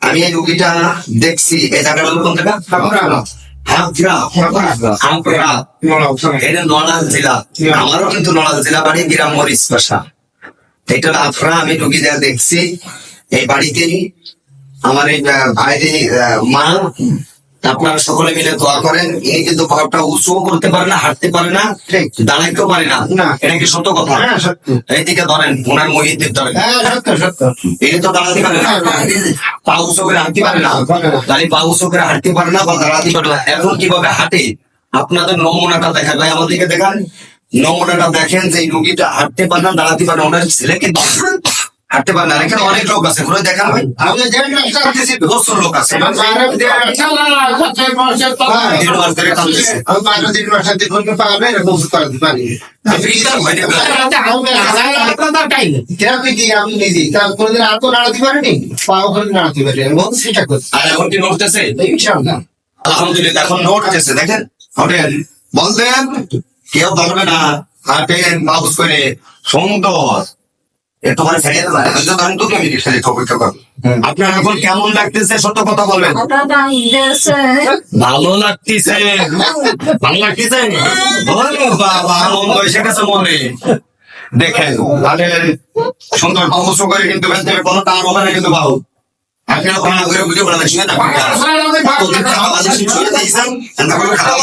আমি এই রুগীটা দেখছি এই জায়গাটা কোন জায়গা এটা নড়াইল জেলা। আমারও কিন্তু নড়াইল জেলা বাড়ি, গ্রাম মরিচ বাসা। এটা আফরা, আমি রুগী যা দেখছি এই বাড়িতে আমার এই ভাইয়ের মা। আপনারা সকলে মিলে দোয়া করেন। ইনি কিন্তু ভাবটা উঁচু করতে পারে না, হাঁটতে পারে না, দাঁড়াইতেও পারে না। এটা কি সত্য কথা? এইদিকে ধরেন, ওনার মহিদের ধরেন, এটা তো দাঁড়াতে পারে না, পা উঁচু করে হাঁটতে পারে না, তাহলে পা উঁচু করে হাঁটতে পারে না বা দাঁড়াতে পারে না। এখন কিভাবে হাঁটে আপনাদের নমুনাটা দেখান ভাই, আমাদেরকে দেখান নমুনাটা। দেখেন যে এই রুগীটা হাঁটতে পারে না, দাঁড়াতে পারে না, ওনার ছেলে কিন্তু হাঁটতে পারে না। এখানে অনেক লোক আছে, ঘুরে দেখান ভাই, প্রচুর লোক আছে। আলহামদুলিল্লাহ এখন নড়তেছে, দেখেন হটেন বলতেন কেউ ধরবে না, হাঁটেন বাউস করে সুন্দর। আপনার এখন কেমন লাগতেছে? সত্য কথা বলবেন। ভালো লাগতেছে, ভালো লাগতেছে, বাবা আনন্দ এসে গেছে মনে। দেখেন সুন্দর অবশ্য করে কিন্তু কোনো টান হবে না কিন্তু বাবু। আপনারা ওখানে করে বুঝে বলা দেখছি না, সুন্দর বলে সব